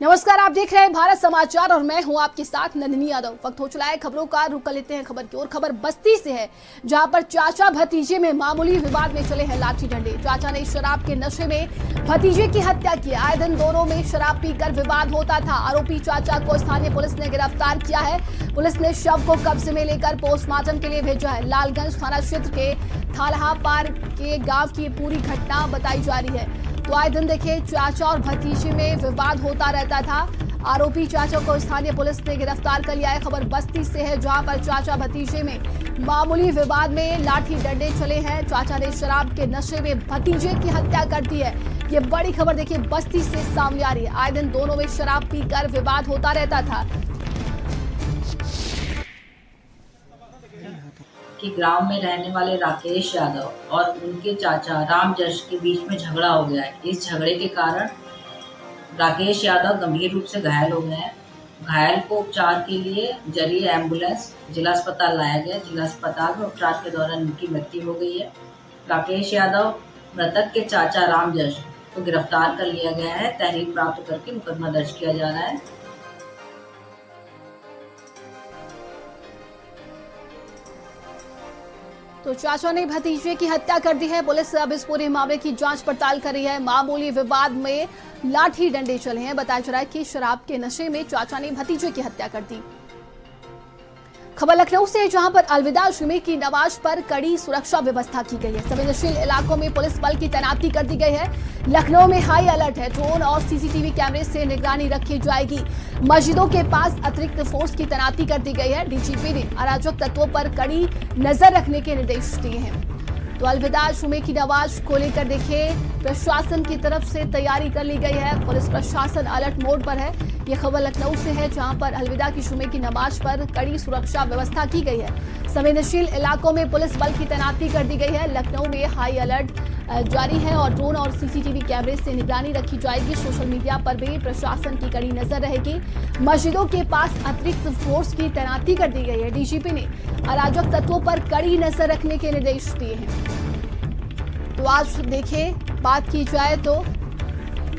नमस्कार, आप देख रहे हैं भारत समाचार और मैं हूं आपके साथ नंदिनी यादव। वक्त हो चला है खबरों का, रुक कर लेते हैं खबर की ओर। खबर बस्ती से है, जहां पर चाचा भतीजे में मामूली विवाद में चले हैं लाठी डंडे। चाचा ने शराब के नशे में भतीजे की हत्या की। आए दिन दोनों में शराब पीकर विवाद होता था। आरोपी चाचा को स्थानीय पुलिस ने गिरफ्तार किया है। पुलिस ने शव को कब्जे में लेकर पोस्टमार्टम के लिए भेजा है। लालगंज थाना क्षेत्र के थालहा पार के गाँव की पूरी घटना बताई जा रही है। तो आए दिन देखिए, चाचा और भतीजे में विवाद होता रहता था। आरोपी चाचा को स्थानीय पुलिस ने गिरफ्तार कर लिया है। खबर बस्ती से है, जहां पर चाचा भतीजे में मामूली विवाद में लाठी डंडे चले हैं। चाचा ने शराब के नशे में भतीजे की हत्या कर दी है। ये बड़ी खबर देखिए बस्ती से सामने आ रही है। आए दिन दोनों में शराब पीकर विवाद होता रहता था। कि ग्राम में रहने वाले राकेश यादव और उनके चाचा राम जश के बीच में झगड़ा हो गया है। इस झगड़े के कारण राकेश यादव गंभीर रूप से घायल हो गए हैं। घायल को उपचार के लिए जरिए एम्बुलेंस जिला अस्पताल लाया गया। जिला अस्पताल में उपचार के दौरान उनकी मृत्यु हो गई है। राकेश यादव मृतक के चाचा राम जश को गिरफ्तार कर लिया गया है। तहरीर प्राप्त करके मुकदमा दर्ज किया जा रहा है। तो चाचा ने भतीजे की हत्या कर दी है। पुलिस अब इस पूरे मामले की जांच पड़ताल कर रही है। मामूली विवाद में लाठी डंडे चले हैं। बताया जा रहा है कि शराब के नशे में चाचा ने भतीजे की हत्या कर दी। खबर लखनऊ से है, जहां पर अलविदा जुमे की नमाज पर कड़ी सुरक्षा व्यवस्था की गई है। संवेदनशील इलाकों में पुलिस बल की तैनाती कर दी गई है। लखनऊ में हाई अलर्ट है। ड्रोन और सीसीटीवी कैमरे से निगरानी रखी जाएगी। मस्जिदों के पास अतिरिक्त फोर्स की तैनाती कर दी गई है। डीजीपी ने अराजक तत्वों पर कड़ी नजर रखने के निर्देश दिए हैं। तो अलविदा जुमे की नमाज को लेकर देखिए प्रशासन की तरफ से तैयारी कर ली गई है। पुलिस प्रशासन अलर्ट मोड पर है। ये खबर लखनऊ से है, जहां पर अलविदा की जुमे की नमाज पर कड़ी सुरक्षा व्यवस्था की गई है। संवेदनशील इलाकों में पुलिस बल की तैनाती कर दी गई है। लखनऊ में हाई अलर्ट जारी है और ड्रोन और सीसीटीवी कैमरे से निगरानी रखी जाएगी। सोशल मीडिया पर भी प्रशासन की कड़ी नजर रहेगी। मस्जिदों के पास अतिरिक्त फोर्स की तैनाती कर दी गई है। डीजीपी ने अराजक तत्वों पर कड़ी नजर रखने के निर्देश दिए हैं। तो आज देखिए, बात की जाए तो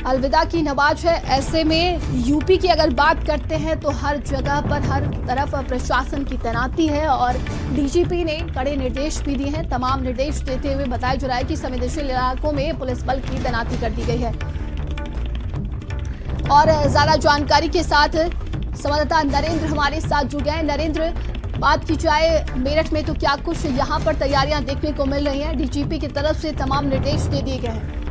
अलविदा की नमाज है। ऐसे में यूपी की अगर बात करते हैं तो हर जगह पर हर तरफ प्रशासन की तैनाती है और डीजीपी ने कड़े निर्देश भी दिए हैं। तमाम निर्देश देते हुए बताया जा रहा है कि संवेदनशील इलाकों में पुलिस बल की तैनाती कर दी गई है। और ज्यादा जानकारी के साथ संवाददाता नरेंद्र हमारे साथ जुड़ गए हैं। नरेंद्र, बात की जाए मेरठ में तो क्या कुछ यहाँ पर तैयारियां देखने को मिल रही हैं? डीजीपी की तरफ से तमाम निर्देश दे दिए गए हैं।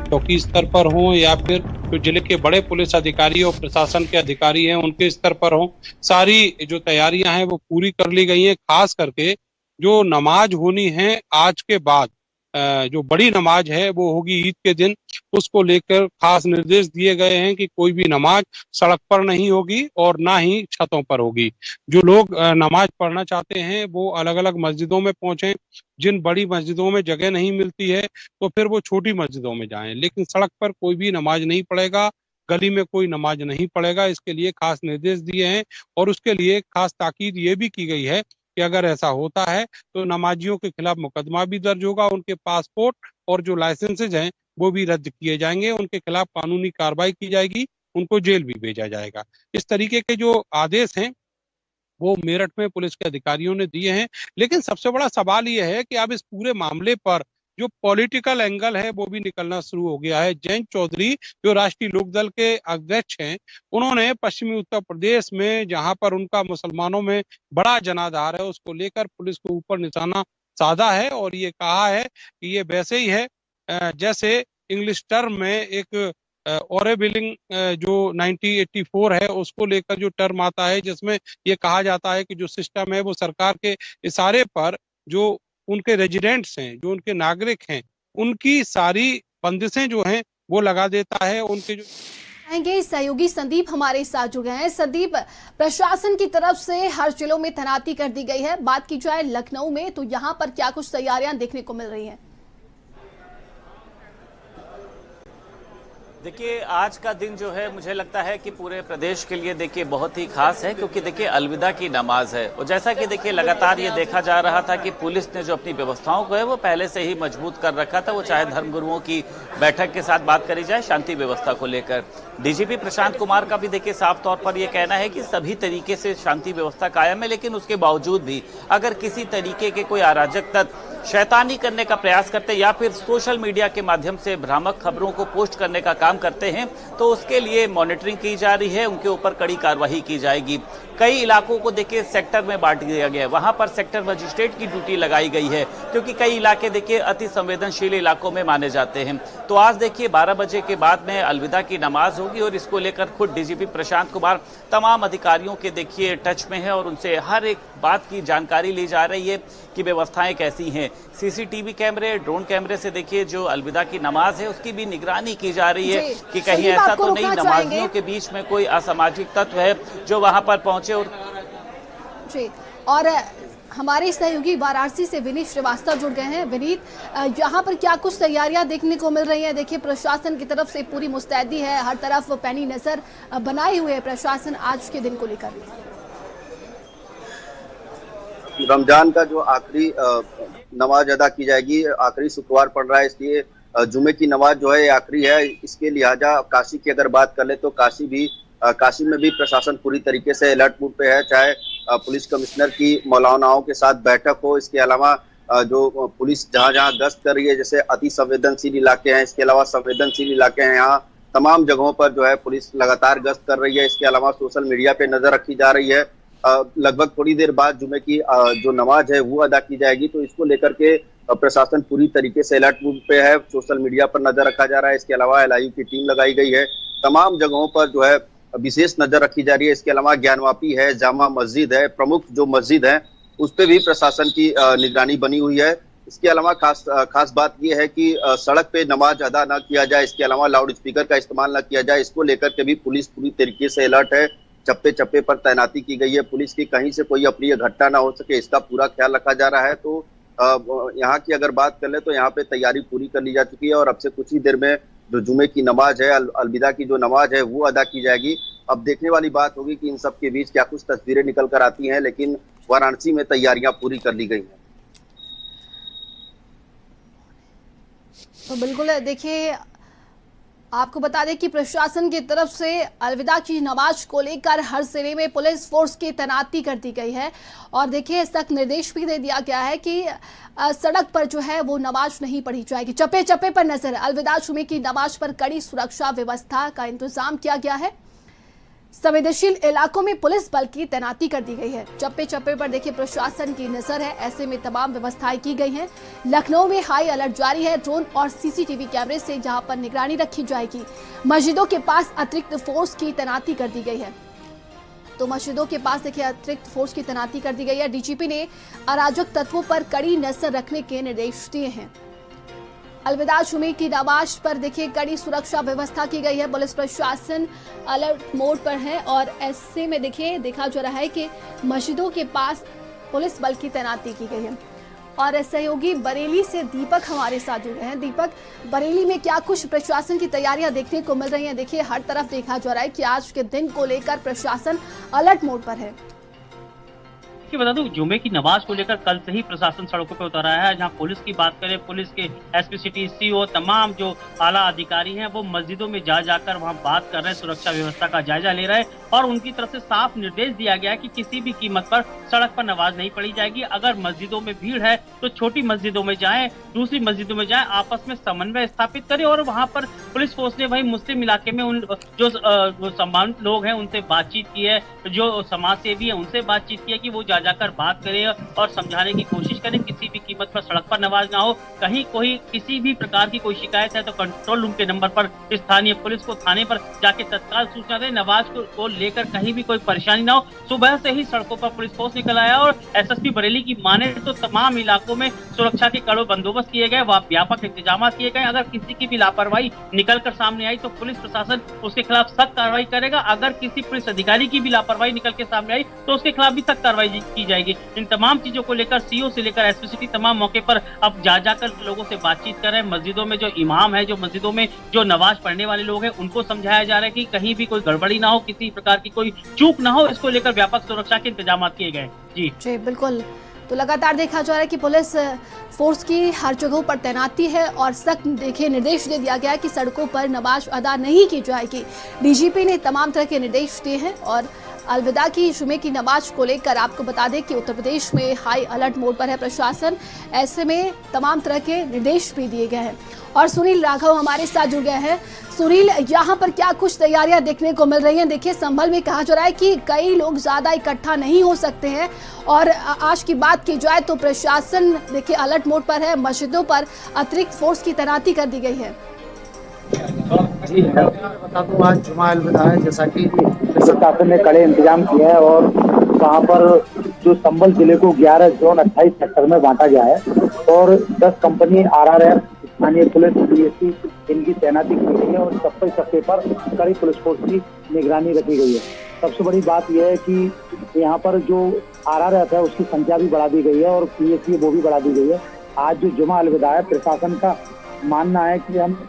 चौकी स्तर पर हो या फिर जो जिले के बड़े पुलिस अधिकारी और प्रशासन के अधिकारी हैं उनके स्तर पर हो, सारी जो तैयारियां हैं वो पूरी कर ली गई हैं। खास करके जो नमाज होनी है आज के बाद, जो बड़ी नमाज है वो होगी ईद के दिन, उसको लेकर खास निर्देश दिए गए हैं कि कोई भी नमाज सड़क पर नहीं होगी और ना ही छतों पर होगी। जो लोग नमाज पढ़ना चाहते हैं वो अलग अलग मस्जिदों में पहुंचे। जिन बड़ी मस्जिदों में जगह नहीं मिलती है तो फिर वो छोटी मस्जिदों में जाएं, लेकिन सड़क पर कोई भी नमाज नहीं पढ़ेगा, गली में कोई नमाज नहीं पढ़ेगा। इसके लिए खास निर्देश दिए हैं और उसके लिए खास ताकीद ये भी की गई है कि अगर ऐसा होता है तो नमाजियों के खिलाफ मुकदमा भी दर्ज होगा। उनके पासपोर्ट और जो लाइसेंसेज हैं वो भी रद्द किए जाएंगे। उनके खिलाफ कानूनी कार्रवाई की जाएगी, उनको जेल भी भेजा जाएगा। इस तरीके के जो आदेश हैं वो मेरठ में पुलिस के अधिकारियों ने दिए हैं। लेकिन सबसे बड़ा सवाल ये है कि अब इस पूरे मामले पर जो पॉलिटिकल एंगल है वो भी निकलना शुरू हो गया है। जयंत चौधरी जो राष्ट्रीय लोकदल के अध्यक्ष हैं, उन्होंने पश्चिमी उत्तर प्रदेश में जहां पर उनका मुसलमानों में बड़ा जनाधार है उसको लेकर पुलिस को ऊपर निशाना साधा है और ये कहा है कि ये वैसे ही है जैसे इंग्लिश टर्म में एक ओरेबिलिंग जो 1984 है उसको लेकर जो टर्म आता है, जिसमें ये कहा जाता है कि जो सिस्टम है वो सरकार के इशारे पर जो उनके रेजिडेंट्स हैं, जो उनके नागरिक हैं, उनकी सारी बंदिशें जो हैं वो लगा देता है। उनके जो सहयोगी संदीप हमारे साथ जुड़ गए हैं। संदीप, प्रशासन की तरफ से हर जिलों में तैनाती कर दी गई है। बात की जाए लखनऊ में तो यहाँ पर क्या कुछ तैयारियां देखने को मिल रही हैं? देखिए आज का दिन जो है मुझे लगता है कि पूरे प्रदेश के लिए देखिए बहुत ही खास है, क्योंकि देखिए अलविदा की नमाज है। और जैसा कि देखिए लगातार ये देखा जा रहा था कि पुलिस ने जो अपनी व्यवस्थाओं को है वो पहले से ही मजबूत कर रखा था, वो चाहे धर्मगुरुओं की बैठक के साथ बात करी जाए शांति व्यवस्था को लेकर। डीजीपी प्रशांत कुमार का भी देखिए साफ तौर पर यह कहना है कि सभी तरीके से शांति व्यवस्था कायम है, लेकिन उसके बावजूद भी अगर किसी तरीके के कोई अराजक तत्व शैतानी करने का प्रयास करते या फिर सोशल मीडिया के माध्यम से भ्रामक खबरों को पोस्ट करने का काम करते हैं तो उसके लिए मॉनिटरिंग की जा रही है, उनके ऊपर कड़ी कार्रवाई की जाएगी। कई इलाकों को देखिए सेक्टर में बांट दिया गया है, वहां पर सेक्टर मजिस्ट्रेट की ड्यूटी लगाई गई है, क्योंकि कई इलाके देखिए अति संवेदनशील इलाकों में माने जाते हैं। तो आज देखिए 12 बजे के बाद में अलविदा की नमाज होगी और इसको लेकर खुद डीजीपी प्रशांत कुमार तमाम अधिकारियों के देखिए टच में है और उनसे हर एक बात की जानकारी ली जा रही है कि व्यवस्थाएं कैसी हैं। सीसीटीवी कैमरे, ड्रोन कैमरे से देखिए जो अलविदा की नमाज है उसकी भी निगरानी की जा रही है कि कहीं ऐसा तो नहीं नमाजियों के बीच में कोई असामाजिक तत्व है जो वहां पर पहुंचे। और हमारे सहयोगी वाराणसी से विनीत श्रीवास्तव जुड़ गए हैं। विनीत, यहाँ पर क्या कुछ तैयारियां देखने को मिल रही हैं? देखिए प्रशासन की तरफ से पूरी मुस्तैदी है, हर तरफ पैनी नजर बनाए हुए है प्रशासन आज के दिन को लेकर। रमजान का जो आखिरी नमाज अदा की जाएगी, आखिरी शुक्रवार पड़ रहा है, इसलिए जुमे की नमाज जो है आखिरी है। इसके लिहाजा काशी की अगर बात कर ले तो काशी में भी प्रशासन पूरी तरीके से अलर्ट मोड पे है, चाहे पुलिस कमिश्नर की मौलानाओं के साथ बैठक हो, इसके अलावा जो पुलिस जहां जहां गश्त कर रही है, जैसे अति संवेदनशील इलाके हैं, इसके अलावा संवेदनशील इलाके हैं, यहाँ तमाम जगहों पर जो है पुलिस लगातार गश्त कर रही है। इसके अलावा सोशल मीडिया पे नजर रखी जा रही है। लगभग थोड़ी देर बाद जुमे की जो नमाज है वो अदा की जाएगी, तो इसको लेकर के प्रशासन पूरी तरीके से अलर्ट मोड पे है। सोशल मीडिया पर नजर रखा जा रहा है, इसके अलावा LIU की टीम लगाई गई है, तमाम जगहों पर जो है विशेष नजर रखी जा रही है। इसके अलावा ज्ञानवापी है, जामा मस्जिद है, प्रमुख जो मस्जिद है उस पर भी प्रशासन की निगरानी बनी हुई है। इसके अलावा खास बात यह है कि सड़क पे नमाज अदा न किया जाए, इसके अलावा लाउड स्पीकर का इस्तेमाल न किया जाए, इसको लेकर के भी पुलिस पूरी तरीके से अलर्ट है। चप्पे चप्पे पर तैनाती की गई है पुलिस की, कहीं से कोई अप्रिय घटना ना हो सके इसका पूरा ख्याल रखा जा रहा है। तो यहाँ की अगर बात कर ले तो यहाँ पे तैयारी पूरी कर ली जा चुकी है और अब से कुछ ही देर में जो जुमे की नमाज है, अलविदा की जो नमाज है वो अदा की जाएगी। अब देखने वाली बात होगी कि इन सब के बीच क्या कुछ तस्वीरें निकल कर आती हैं, लेकिन वाराणसी में तैयारियां पूरी कर ली गई हैं। तो बिल्कुल देखिए आपको बता दें कि प्रशासन की तरफ से अलविदा की नमाज को लेकर हर जिले में पुलिस फोर्स की तैनाती कर दी गई है और देखिए इस तक निर्देश भी दे दिया गया है कि सड़क पर जो है वो नमाज नहीं पढ़ी जाएगी। चप्पे चप्पे पर नजर, अलविदा जुमे की नमाज पर कड़ी सुरक्षा व्यवस्था का इंतजाम किया गया है। संवेदनशील इलाकों में पुलिस बल की तैनाती कर दी गई है। चप्पे चप्पे पर देखिए प्रशासन की नजर है, ऐसे में तमाम व्यवस्थाएं की गई हैं। लखनऊ में हाई अलर्ट जारी है, ड्रोन और सीसीटीवी कैमरे से जहां पर निगरानी रखी जाएगी। मस्जिदों के पास अतिरिक्त फोर्स की तैनाती कर दी गई है, तो मस्जिदों के पास देखिए अतिरिक्त फोर्स की तैनाती कर दी गई है। डीजीपी ने अराजक तत्वों पर कड़ी नजर रखने के निर्देश दिए हैं। अलविदा जुमे की नमाज पर देखिए कड़ी सुरक्षा व्यवस्था की गई है, पुलिस प्रशासन अलर्ट मोड पर है और ऐसे में देखिए देखा जा रहा है कि मस्जिदों के पास पुलिस बल की तैनाती की गई है। और सहयोगी बरेली से दीपक हमारे साथ जुड़े हैं। दीपक, बरेली में क्या कुछ प्रशासन की तैयारियां देखने को मिल रही हैं? देखिए हर तरफ देखा जा रहा है कि आज के दिन को लेकर प्रशासन अलर्ट मोड पर है। बता दूं, जुमे की नमाज को लेकर कल से ही प्रशासन सड़कों पर उतर आया है। जहां पुलिस की बात करें, पुलिस के SP सिटी CO तमाम जो आला अधिकारी हैं वो मस्जिदों में जाकर वहां बात कर रहे हैं, सुरक्षा व्यवस्था का जायजा ले रहे हैं और उनकी तरफ से साफ निर्देश दिया गया है कि किसी भी कीमत पर सड़क पर नमाज नहीं पढ़ी जाएगी। अगर मस्जिदों में भीड़ है तो छोटी मस्जिदों में जाएं, दूसरी मस्जिदों में जाएं, आपस में समन्वय स्थापित करें। और वहां पर पुलिस फोर्स ने वही मुस्लिम इलाके में उन जो सम्मानित लोग हैं उनसे बातचीत की है, जो समाज सेवी है उनसे बातचीत की है कि वो जाकर बात करें और समझाने की कोशिश करें किसी भी कीमत पर सड़क पर नमाज ना हो। कहीं कोई किसी भी प्रकार की कोई शिकायत है तो कंट्रोल रूम के नंबर पर स्थानीय पुलिस को थाने पर जाके तत्काल सूचना दें। नमाज को लेकर कहीं भी कोई परेशानी ना हो। सुबह से ही सड़कों पर पुलिस फोर्स निकल आया और SSP बरेली की माने तो तमाम इलाकों में सुरक्षा के कड़े बंदोबस्त किए गए, वहां व्यापक इंतजाम किए गए। अगर किसी की भी लापरवाही निकलकर सामने आई तो पुलिस प्रशासन उसके खिलाफ सख्त कार्रवाई करेगा। अगर किसी पुलिस अधिकारी की भी लापरवाही निकल के सामने आई तो उसके खिलाफ भी सख्त कार्रवाई की जाएगी। इन तमाम चीजों को लेकर सीओ से लेकर एसपी सिटी तमाम मौके पर अब जाकर लोगों से बातचीत कर रहे हैं। मस्जिदों में जो इमाम है, जो मस्जिदों में जो नमाज पढ़ने वाले लोग हैं, उनको समझाया जा रहा है कि कहीं भी कोई गड़बड़ी ना हो, किसी प्रकार की कोई चूक ना हो। इसको लेकर व्यापक सुरक्षा के इंतजाम किए गए। जी बिल्कुल। तो लगातार देखा जा रहा है कि पुलिस फोर्स की हर जगहों पर तैनाती है और सख्त देखिए निर्देश दे दिया गया है कि सड़कों पर नमाज अदा नहीं की जाएगी। डीजीपी ने तमाम तरह के निर्देश दिए हैं और अलविदा की जुमे की नमाज को लेकर आपको बता दें कि उत्तर प्रदेश में हाई अलर्ट मोड पर है प्रशासन। ऐसे में तमाम तरह के निर्देश भी दिए गए हैं। और सुनील राघव हमारे साथ जुड़ गए हैं। सुनील, यहाँ पर क्या कुछ तैयारियां देखने को मिल रही हैं? देखिए संभल में कहा जा रहा है कि कई लोग ज्यादा इकट्ठा नहीं हो सकते हैं और आज की बात की जाए तो प्रशासन देखिए अलर्ट मोड पर है। मस्जिदों पर अतिरिक्त फोर्स की तैनाती कर दी गई है। जी बता दूं, आज जुमा अलविदा है। जैसा कि प्रशासन ने कड़े इंतजाम किए हैं और वहाँ पर जो संभल जिले को 11 जोन 28 सेक्टर में बांटा गया है और 10 कंपनी RRF, स्थानीय पुलिस, PSC इनकी तैनाती की गई है और चप्पे पर कड़ी पुलिस फोर्स की निगरानी रखी गई है। सबसे बड़ी बात यह है कि यहाँ पर जो RRF है उसकी संख्या भी बढ़ा दी गई है और PSC वो भी बढ़ा दी गई है। आज जो जुमा अलविदा है, प्रशासन का मानना है कि हम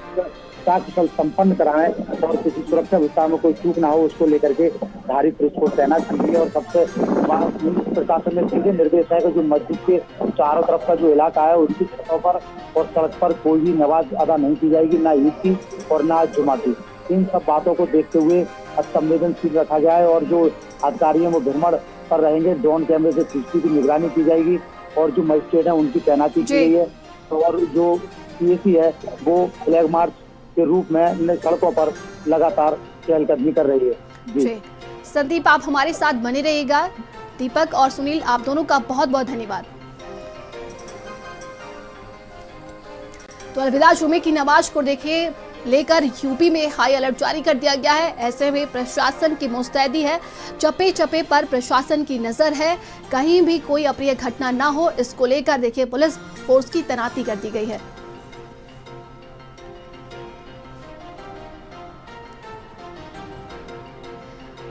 कुशल संपन्न कराएं और किसी सुरक्षा व्यवस्था में कोई चूक ना हो, उसको लेकर के भारी पुलिस को तैनात की गई है। और सबसे प्रशासन ने सीधे निर्देश है कि जो मस्जिद के चारों तरफ का जो इलाका है उसकी सड़कों पर और सड़क पर कोई भी नमाज अदा नहीं की जाएगी, ना ईद की और ना जुमा की। इन सब बातों को देखते हुए संवेदनशील रखा जाए और जो अधिकारी हैं वो भ्रमण पर रहेंगे। ड्रोन कैमरे से CCTV की निगरानी की जाएगी और जो मजिस्ट्रेट है उनकी तैनाती की गई है और जो PSC है वो फ्लैग मार्च के रूप में सड़कों पर लगातार चहलकदमी कर रही है। जी संदीप, आप हमारे साथ बने रहिएगा। दीपक और सुनील, आप दोनों का बहुत बहुत धन्यवाद। तो अलविदा जुमे की नमाज को देखिए लेकर यूपी में हाई अलर्ट जारी कर दिया गया है। ऐसे में प्रशासन की मुस्तैदी है, चप्पे चप्पे पर प्रशासन की नजर है, कहीं भी कोई अप्रिय घटना ना हो, इसको लेकर देखिए पुलिस फोर्स की तैनाती कर दी गई है।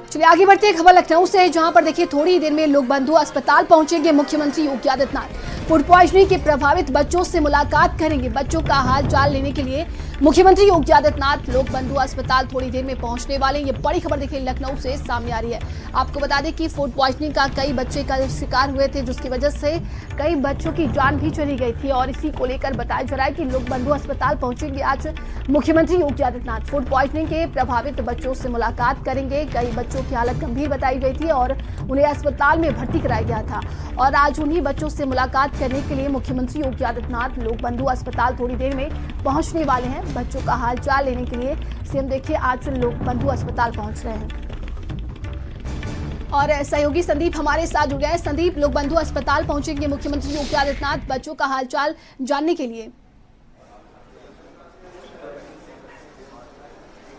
चलिए आगे बढ़ते हैं खबर लखनऊ से, जहां पर देखिए थोड़ी देर में लोक बंधु अस्पताल पहुंचेंगे मुख्यमंत्री योगी आदित्यनाथ। फूड पॉइजनिंग के प्रभावित बच्चों से मुलाकात करेंगे। बच्चों का हाल चाल लेने के लिए मुख्यमंत्री योगी आदित्यनाथ लोक बंधु अस्पताल थोड़ी देर में पहुंचने वाले। ये बड़ी खबर देखिए लखनऊ से सामने आ रही है। आपको बता दें कि फूड पॉइजनिंग का कई बच्चे कल शिकार हुए थे, जिसकी वजह से कई बच्चों की जान भी चली गई थी और इसी को लेकर बताया जा रहा है कि लोक बंधु अस्पताल पहुंचेंगे आज मुख्यमंत्री योगी आदित्यनाथ। फूड पॉइजनिंग के प्रभावित बच्चों से मुलाकात करेंगे। कई बच्चों की हालत गंभीर बताई गई थी और उन्हें अस्पताल में भर्ती कराया गया था और आज उन्हीं बच्चों से मुलाकात करने के लिए मुख्यमंत्री योगी आदित्यनाथ लोक बंधु अस्पताल थोड़ी देर में पहुंचने वाले हैं। बच्चों का हालचाल लेने के लिए सीएम देखिए आज लोक बंधु अस्पताल पहुंच रहे हैं और सहयोगी संदीप हमारे साथ जुड़ गए हैं। संदीप, लोक बंधु अस्पताल पहुंचेंगे मुख्यमंत्री योगी आदित्यनाथ बच्चों का हालचाल जानने के लिए।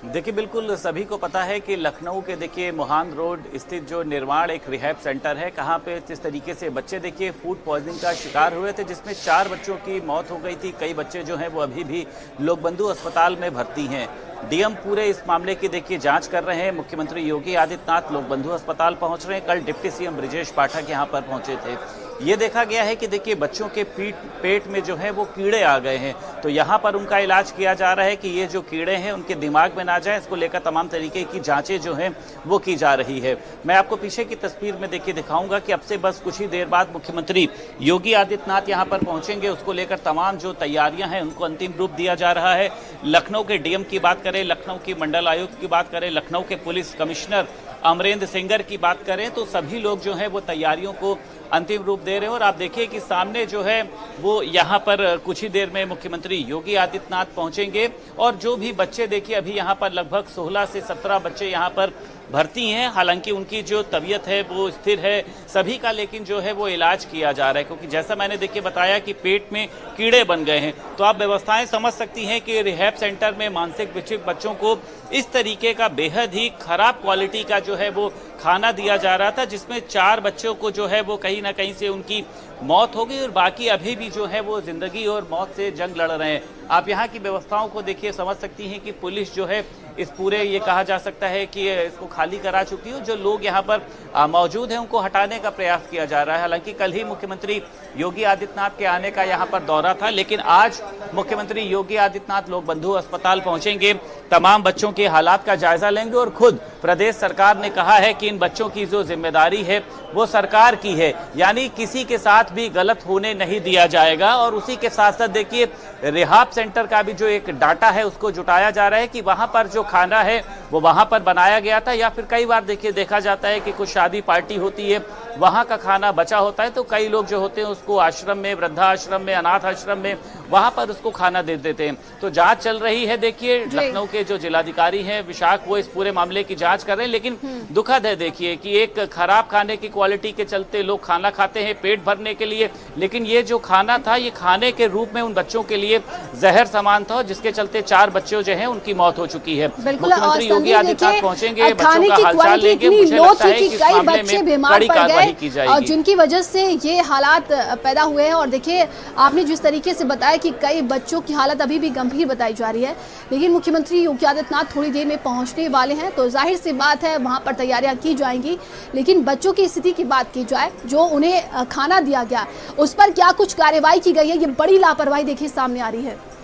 देखिए बिल्कुल सभी को पता है कि लखनऊ के देखिए मोहान रोड स्थित जो निर्माण एक रिहैब सेंटर है, कहाँ पे जिस तरीके से बच्चे देखिए फूड पॉइजनिंग का शिकार हुए थे, जिसमें 4 बच्चों की मौत हो गई थी। कई बच्चे जो हैं वो अभी भी लोक बंधु अस्पताल में भर्ती हैं। डीएम पूरे इस मामले की देखिए जांच कर रहे हैं। मुख्यमंत्री योगी आदित्यनाथ लोक बंधु अस्पताल पहुंच रहे हैं। कल डिप्टी सीएम ब्रिजेश पाठक यहाँ पर पहुंचे थे। ये देखा गया है कि देखिए बच्चों के पेट में जो है वो कीड़े आ गए हैं, तो यहाँ पर उनका इलाज किया जा रहा है कि ये जो कीड़े हैं उनके दिमाग में ना जाए। इसको लेकर तमाम तरीके की जांचें जो हैं वो की जा रही है। मैं आपको पीछे की तस्वीर में देखिए दिखाऊंगा कि अब से बस कुछ ही देर बाद मुख्यमंत्री योगी आदित्यनाथ यहाँ पर पहुंचेंगे। उसको लेकर तमाम जो तैयारियां हैं उनको अंतिम रूप दिया जा रहा है। लखनऊ के डीएम की बात करें, लखनऊ की मंडल आयुक्त की बात करें, लखनऊ के पुलिस कमिश्नर अमरेंद्र सिंगर की बात करें, तो सभी लोग जो हैं वो तैयारियों को अंतिम रूप दे रहे हैं। और आप देखिए कि सामने जो है वो यहाँ पर कुछ ही देर में मुख्यमंत्री योगी आदित्यनाथ पहुंचेंगे और जो भी बच्चे देखिए अभी यहाँ पर लगभग 16 से 17 बच्चे यहाँ पर भर्ती हैं। हालांकि उनकी जो तबीयत है वो स्थिर है सभी का, लेकिन जो है वो इलाज किया जा रहा है, क्योंकि जैसा मैंने देखिए बताया कि पेट में कीड़े बन गए हैं। तो आप व्यवस्थाएं समझ सकती हैं कि रिहैब सेंटर में मानसिक विक्षिप्त बच्चों को इस तरीके का बेहद ही खराब क्वालिटी का जो है वो खाना दिया जा रहा था, जिसमें 4 बच्चों को जो है वो कहीं ना कहीं से उनकी मौत हो गई और बाकी अभी भी जो है वो जिंदगी और मौत से जंग लड़ रहे हैं। आप यहाँ की व्यवस्थाओं को देखिए, समझ सकती हैं कि पुलिस जो है इस पूरे, ये कहा जा सकता है कि इसको खाली करा चुकी है। जो लोग यहाँ पर मौजूद हैं उनको हटाने का प्रयास किया जा रहा है। हालांकि कल ही मुख्यमंत्री योगी आदित्यनाथ के आने का यहाँ पर दौरा था, लेकिन आज मुख्यमंत्री योगी आदित्यनाथ लोक बंधु अस्पताल पहुंचेंगे, तमाम बच्चों के हालात का जायजा लेंगे और खुद प्रदेश सरकार ने कहा है कि इन बच्चों की जो जिम्मेदारी है वो सरकार की है, यानी किसी के साथ भी गलत होने नहीं दिया जाएगा। और उसी के साथ साथ देखिए रिहाब सेंटर का भी जो एक डाटा है उसको जुटाया जा रहा है कि वहां पर जो खाना है वो वहां पर बनाया गया था, या फिर कई बार देखिए देखा जाता है कि कुछ शादी पार्टी होती है, वहां का खाना बचा होता है तो कई लोग जो होते हैं उसको आश्रम में, वृद्धाश्रम में, अनाथ आश्रम में, वहां पर उसको खाना दे देते हैं। तो जांच चल रही है। देखिए लखनऊ के जो जिलाधिकारी हैं विशाख, वो इस पूरे मामले की जांच कर रहे हैं। लेकिन दुखद है देखिए कि एक खराब खाने की क्वालिटी के चलते लोग खाना खाते हैं पेट भरने के लिए, लेकिन ये जो खाना था ये खाने के रूप में उन बच्चों के लिए जहर समान था, जिसके चलते 4 बच्चे जो हैं उनकी मौत हो चुकी है। मुख्यमंत्री योगी आदित्यनाथ पहुंचेंगे, बच्चों का हालचाल लेंगे। मुझे लगता है कि इस मामले में कड़ी कार्रवाई की जाएगी और जिनकी वजह से ये हालात पैदा हुए हैं। और देखिए आपने जिस तरीके से बताया कि कई बच्चों की हालत अभी भी गंभीर बताई जा रही है, लेकिन मुख्यमंत्री योगी आदित्यनाथ थोड़ी देर में पहुंचने वाले हैं, तो जाहिर सी बात है वहां पर तैयारियां की जाएंगी। लेकिन बच्चों की स्थिति की बात की जाए, जो उन्हें खाना दिया गया उस पर क्या कुछ कार्रवाई की गई है, ये बड़ी लापरवाही देखिए सामने आ रही है।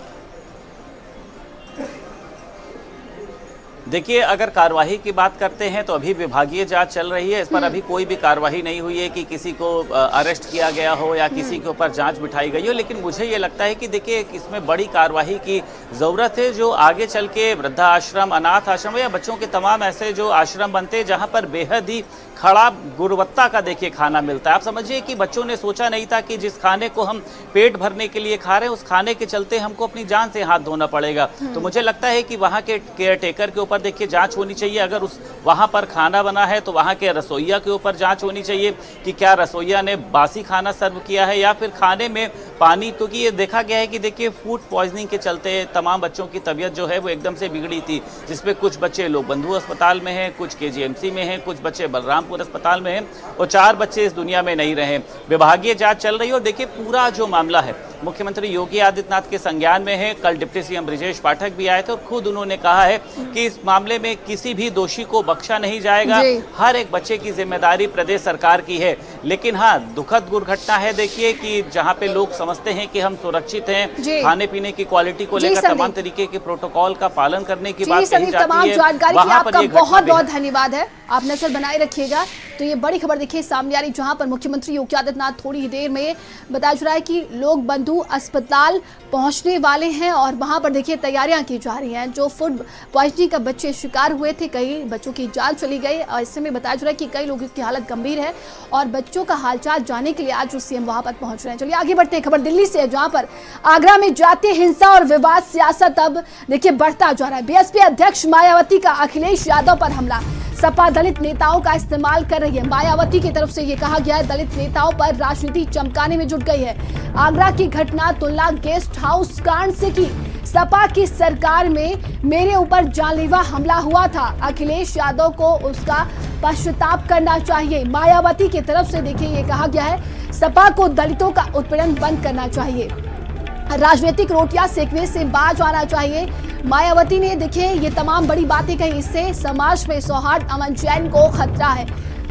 देखिए अगर कार्यवाही की बात करते हैं तो अभी विभागीय जांच चल रही है, इस पर अभी कोई भी कार्यवाही नहीं हुई है कि किसी को अरेस्ट किया गया हो या किसी के ऊपर जांच बिठाई गई हो। लेकिन मुझे ये लगता है कि देखिए इसमें बड़ी कार्यवाही की ज़रूरत है, जो आगे चल के वृद्धाश्रम, अनाथ आश्रम या बच्चों के तमाम ऐसे जो आश्रम बनते हैं जहाँ पर बेहद ही खराब गुणवत्ता का देखिए खाना मिलता है। आप समझिए कि बच्चों ने सोचा नहीं था कि जिस खाने को हम पेट भरने के लिए खा रहे हैं उस खाने के चलते हमको अपनी जान से हाथ धोना पड़ेगा। तो मुझे लगता है कि वहाँ के केयर टेकर के ऊपर देखिए जांच होनी चाहिए। अगर उस वहाँ पर खाना बना है तो वहाँ के रसोइया के ऊपर जांच होनी चाहिए कि क्या रसोइया ने बासी खाना सर्व किया है या फिर खाने में पानी, क्योंकि ये देखा गया है कि देखिए फूड पॉइजनिंग के चलते तमाम बच्चों की तबीयत जो है वो एकदम से बिगड़ी थी, जिसमें कुछ बच्चे लोक बंधु अस्पताल में हैं, कुछ KGMC में हैं, कुछ बच्चे बलरामपुर अस्पताल में हैं और 4 बच्चे इस दुनिया में नहीं रहे। विभागीय जांच चल रही है और देखिए पूरा जो मामला है मुख्यमंत्री योगी आदित्यनाथ के संज्ञान में है। कल डिप्टी CM ब्रिजेश पाठक भी आए थे और खुद उन्होंने कहा है कि इस मामले में किसी भी दोषी को बख्शा नहीं जाएगा, हर एक बच्चे की जिम्मेदारी प्रदेश सरकार की है। लेकिन हाँ, दुखद दुर्घटना है देखिए कि जहाँ पे लोग समझते हैं कि हम सुरक्षित हैं, खाने पीने की क्वालिटी को लेकर तमाम तरीके के प्रोटोकॉल का पालन करने की बात कही जाती है, वहाँ पर ये बहुत बहुत धन्यवाद है। आप नजर बनाए रखिएगा। तो ये बड़ी खबर देखिए सामने आ रही, जहां पर मुख्यमंत्री योगी आदित्यनाथ थोड़ी ही देर में बताया जा रहा है कि लोक बंधु अस्पताल पहुंचने वाले हैं और वहां पर देखिए तैयारियां की जा रही हैं। जो फूड पॉइजनिंग का बच्चे शिकार हुए थे, कई बच्चों की जान चली गई और इससे में बताया जा रहा है कि कई लोगों की हालत गंभीर है और बच्चों का हालचाल जानने के लिए आज CM वहां पर पहुंच रहे हैं। चलिए आगे बढ़ते हैं। खबर दिल्ली से है, जहां पर आगरा में जातीय हिंसा और विवाद सियासत अब देखिए बढ़ता जा रहा है। BSP अध्यक्ष मायावती का अखिलेश यादव पर हमला, सपा दलित नेताओं का इस्तेमाल कर रही है। मायावती की तरफ से ये कहा गया है दलित नेताओं पर राजनीति चमकाने में जुट गई है। आगरा की घटना तुलना गेस्ट हाउस कांड से की। सपा की सरकार में मेरे ऊपर जानलेवा हमला हुआ था, अखिलेश यादव को उसका पश्चाताप करना चाहिए। मायावती की तरफ से देखिए ये कहा गया है सपा को दलितों का उत्पीड़न बंद करना चाहिए, राजनीतिक रोटियां सेकने से बाज आना चाहिए। मायावती ने देखिए ये तमाम बड़ी बातें कही, इससे समाज में सौहार्द अमन चैन को खतरा है।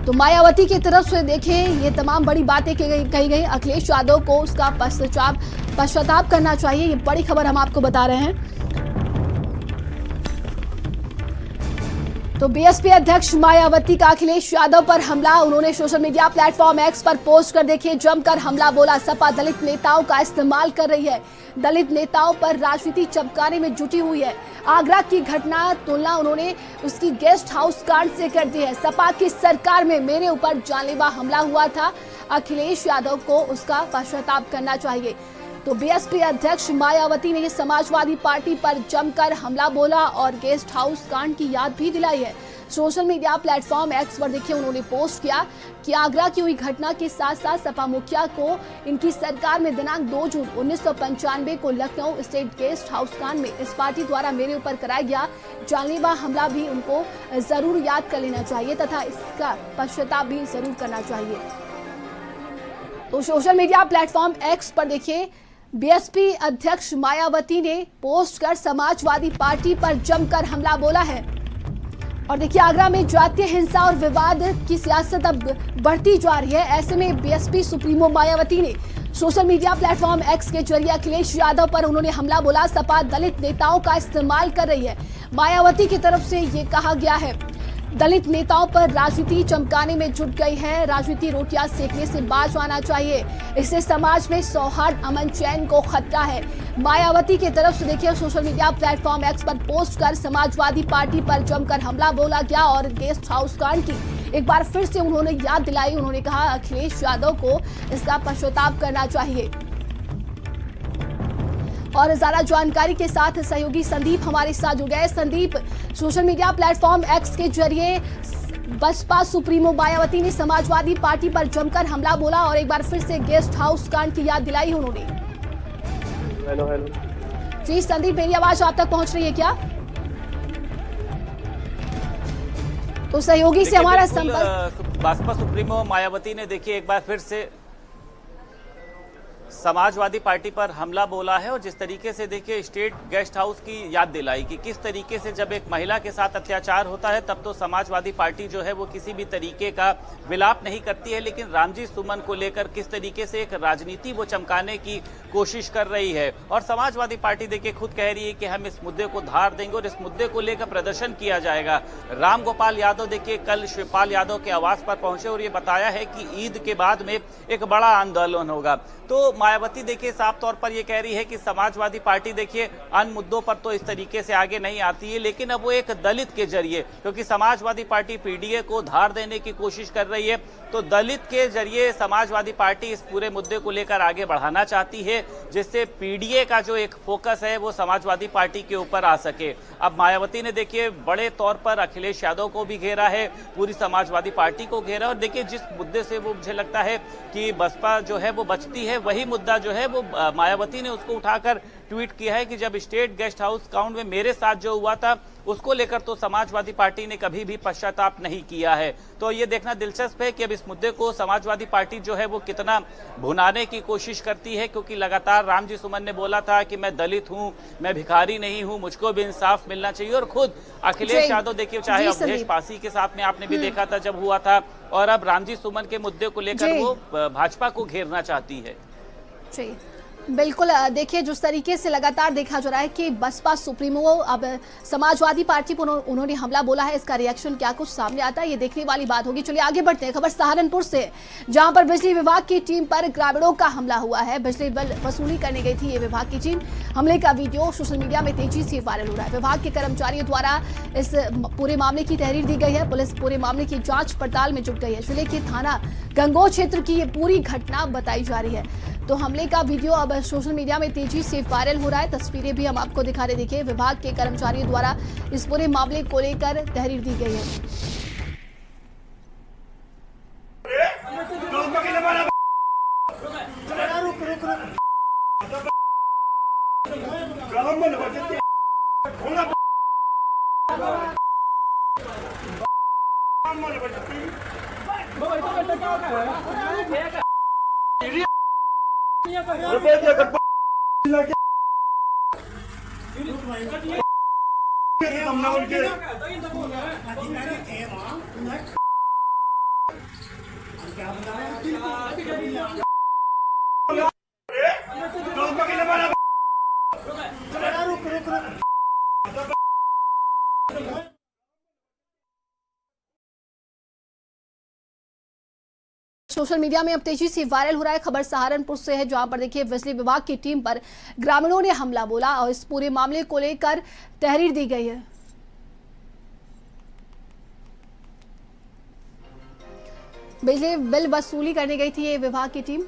तो मायावती की तरफ से देखिए ये तमाम बड़ी बातें कही गई। अखिलेश यादव को उसका पश्चाताप करना चाहिए, ये बड़ी खबर हम आपको बता रहे हैं। तो BSP अध्यक्ष मायावती का अखिलेश यादव पर हमला, उन्होंने सोशल मीडिया प्लेटफॉर्म X पर पोस्ट कर देखिए जमकर हमला बोला, सपा दलित नेताओं का इस्तेमाल कर रही है, दलित नेताओं पर राजनीति चमकाने में जुटी हुई है। आगरा की घटना तुलना उन्होंने उसकी गेस्ट हाउस कांड से कर दी है। सपा की सरकार में मेरे ऊपर जानलेवा हमला हुआ था, अखिलेश यादव को उसका पश्चाताप करना चाहिए। तो BSP अध्यक्ष मायावती ने समाजवादी पार्टी पर जमकर हमला बोला और गेस्ट हाउस कांड की याद भी दिलाई है। सोशल मीडिया प्लेटफॉर्म X पर देखिए उन्होंने पोस्ट किया कि आगरा की हुई घटना के साथ साथ सपा मुखिया को इनकी सरकार में दिनांक 2 जून 1995 को लखनऊ स्टेट गेस्ट हाउस कांड में इस पार्टी द्वारा मेरे ऊपर कराया गया जानलेवा हमला भी उनको जरूर याद कर लेना चाहिए तथा इसका पश्चाताप भी जरूर करना चाहिए। तो सोशल मीडिया प्लेटफॉर्म एक्स पर देखिए बीएसपी अध्यक्ष मायावती ने पोस्ट कर समाजवादी पार्टी पर जमकर हमला बोला है। और देखिए आगरा में जातीय हिंसा और विवाद की सियासत अब बढ़ती जा रही है। ऐसे में बीएसपी सुप्रीमो मायावती ने सोशल मीडिया प्लेटफॉर्म एक्स के जरिए अखिलेश यादव पर उन्होंने हमला बोला। सपा दलित नेताओं का इस्तेमाल कर रही है। मायावती की तरफ से ये कहा गया है दलित नेताओं पर राजनीति चमकाने में जुट गई है। राजनीति रोटियां सेकने से बाज आना चाहिए। इससे समाज में सौहार्द अमन चैन को खतरा है। मायावती की तरफ से देखिए सोशल मीडिया प्लेटफॉर्म एक्स पर पोस्ट कर समाजवादी पार्टी पर जमकर हमला बोला गया और गेस्ट हाउस कांड की एक बार फिर से उन्होंने याद दिलाई। उन्होंने कहा अखिलेश यादव को इसका पश्चाताप करना चाहिए। और ज्यादा जानकारी के साथ सहयोगी संदीप हमारे साथ जुड़ गए। Sandeep, social media platform x के जरिए बसपा सुप्रीमो मायावती ने समाजवादी पार्टी पर जमकर हमला बोला और एक बार फिर से गेस्ट हाउस कांड की याद दिलाई उन्होंने। हेलो जी संदीप, मेरी आवाज आप तक पहुंच रही है क्या? तो सहयोगी से हमारा संपर्क। बसपा सुप्रीमो मायावती ने देखिए एक बार फिर से समाजवादी पार्टी पर हमला बोला है और जिस तरीके से देखिए स्टेट गेस्ट हाउस की याद दिलाई कि किस तरीके से जब एक महिला के साथ अत्याचार होता है तब तो समाजवादी पार्टी जो है वो किसी भी तरीके का विलाप नहीं करती है, लेकिन रामजी सुमन को लेकर किस तरीके से एक राजनीति वो चमकाने की कोशिश कर रही है। और समाजवादी पार्टी देखिए खुद कह रही है कि हम इस मुद्दे को धार देंगे और इस मुद्दे को लेकर प्रदर्शन किया जाएगा। राम गोपाल यादव देखिए कल शिवपाल यादव के आवास पर पहुंचे और ये बताया है कि ईद के बाद में एक बड़ा आंदोलन होगा। तो मायावती देखिए साफ तौर पर यह कह रही है कि समाजवादी पार्टी देखिए अन्य मुद्दों पर तो इस तरीके से आगे नहीं आती है, लेकिन अब वो एक दलित के जरिए, क्योंकि समाजवादी पार्टी पीडीए को धार देने की कोशिश कर रही है, तो दलित के जरिए समाजवादी पार्टी इस पूरे मुद्दे को लेकर आगे बढ़ाना चाहती है, जिससे पीडीए का जो एक फोकस है वो समाजवादी पार्टी के ऊपर आ सके। अब मायावती ने देखिए बड़े तौर पर अखिलेश यादव को भी घेरा है, पूरी समाजवादी पार्टी को घेरा। और देखिए जिस मुद्दे से वो मुझे लगता है कि बसपा जो है वो बचती है, वही मुद्दा जो है वो मायावती ने उसको उठाकर ट्वीट किया है कि जब स्टेट गेस्ट हाउस कांड में मेरे साथ जो हुआ था उसको लेकर तो समाजवादी पार्टी ने कभी भी पश्चाताप नहीं किया है। तो ये देखना दिलचस्प है कि अब इस मुद्दे को समाजवादी पार्टी जो है वो कितना भुनाने की कोशिश करती है, क्योंकि लगातार रामजी सुमन ने बोला था कि मैं दलित हूं, मैं भिखारी नहीं हूं, मुझको भी इंसाफ मिलना चाहिए। और खुद अखिलेश यादव देखिए चाहे अवधेश पासी के साथ में आपने भी देखा था जब हुआ था, और अब रामजी सुमन के मुद्दे को लेकर वो भाजपा को घेरना चाहती है। जी बिल्कुल, देखिए जिस तरीके से लगातार देखा जा रहा है कि बसपा सुप्रीमो अब समाजवादी पार्टी पर उन्होंने हमला बोला है, इसका रिएक्शन क्या कुछ सामने आता है ये देखने वाली बात होगी। चलिए आगे बढ़ते हैं। खबर सहारनपुर से, जहां पर बिजली विभाग की टीम पर ग्रामीणों का हमला हुआ है। बिजली बिल वसूली करने गई थी ये विभाग की टीम। हमले का वीडियो सोशल मीडिया में तेजी से वायरल हो रहा है। विभाग के कर्मचारियों द्वारा इस पूरे मामले की तहरीर दी गई है। पुलिस पूरे मामले की जांच पड़ताल में जुट गई है। जिले के थाना गंगोह क्षेत्र की ये पूरी घटना बताई जा रही है। तो हमले का वीडियो अब सोशल मीडिया में तेजी से वायरल हो रहा है। तस्वीरें भी हम आपको दिखा रहे। देखिए विभाग के कर्मचारियों द्वारा इस पूरे मामले को लेकर तहरीर दी गई है। सोशल मीडिया में अब तेजी से वायरल हो रहा है। खबर सहारनपुर से है, जहां पर देखिए बिजली विभाग की टीम पर ग्रामीणों ने हमला बोला और इस पूरे मामले को लेकर तहरीर दी गई है। बिजली बिल वसूली करने गई थी ये विभाग की टीम।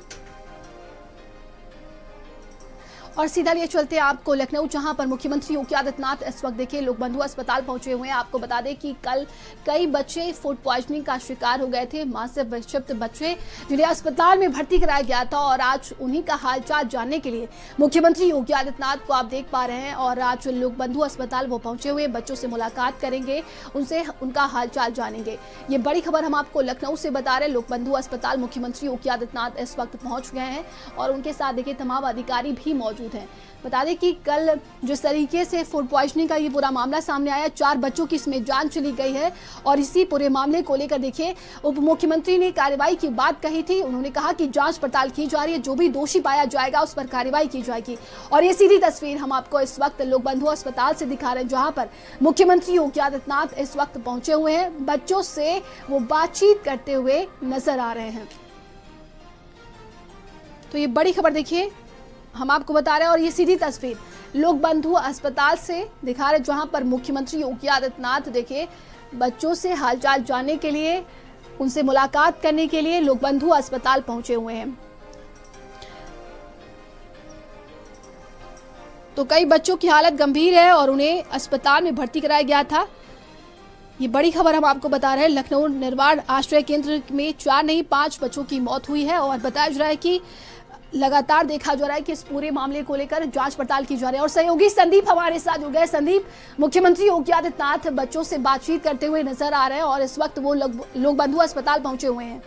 और सीधा लिए चलते हैं आपको लखनऊ, जहां पर मुख्यमंत्री योगी आदित्यनाथ इस वक्त देखिए लोक बंधु अस्पताल पहुंचे हुए हैं। आपको बता दें कि कल कई बच्चे फूड पॉइजनिंग का शिकार हो गए थे, मां से विक्षिप्त बच्चे जिन्हें अस्पताल में भर्ती कराया गया था। और आज उन्हीं का हालचाल जानने के लिए मुख्यमंत्री योगी आदित्यनाथ को आप देख पा रहे हैं और आज लोक बंधु अस्पताल वो पहुंचे हुए, बच्चों से मुलाकात करेंगे, उनसे उनका हालचाल जानेंगे। ये बड़ी खबर हम आपको लखनऊ से बता रहे हैं। लोक बंधु अस्पताल मुख्यमंत्री योगी आदित्यनाथ इस वक्त पहुंच गए हैं और उनके साथ देखिए तमाम अधिकारी भी मौजूद हैं। बता दें कि कल जिस तरीके से फूड पॉइजनिंग का ये पूरा मामला सामने आया, 4 बच्चों की इसमें जान चली गई है और इसी पूरे मामले को लेकर देखिए उप मुख्यमंत्री ने कार्रवाई की बात कही थी। उन्होंने कहा कि जांच पड़ताल की जा रही है, जो भी दोषी पाया जाएगा उस पर कार्रवाई की जाएगी। और ये सीधी तस्वीर हम आपको इस वक्त लोक बंधु अस्पताल से दिखा रहे हैं, जहां पर मुख्यमंत्री योगी आदित्यनाथ इस वक्त पहुंचे हुए हैं। बच्चों से वो बातचीत करते हुए नजर आ रहे हैं। तो ये बड़ी खबर देखिए हम आपको बता रहे हैं और ये सीधी तस्वीर लोक बंधु अस्पताल से दिखा रहे, जहां पर मुख्यमंत्री योगी आदित्यनाथ देखिए बच्चों से हालचाल जानने के लिए, उनसे मुलाकात करने के लिए लोक बंधु अस्पताल पहुंचे हुए हैं। तो कई बच्चों की हालत गंभीर है और उन्हें अस्पताल में भर्ती कराया गया था। ये बड़ी खबर हम आपको बता रहे हैं। लखनऊ निर्वाण आश्रय केंद्र में 4 नहीं 5 बच्चों की मौत हुई है और बताया जा रहा है कि लगातार देखा जा रहा है कि इस पूरे मामले को लेकर जांच पड़ताल की जा रही है। और सहयोगी संदीप हमारे साथ जुड़ गए। संदीप, मुख्यमंत्री योगी आदित्यनाथ बच्चों से बातचीत करते हुए नजर आ रहे हैं और इस वक्त वो लोक बंधु अस्पताल पहुंचे हुए हैं।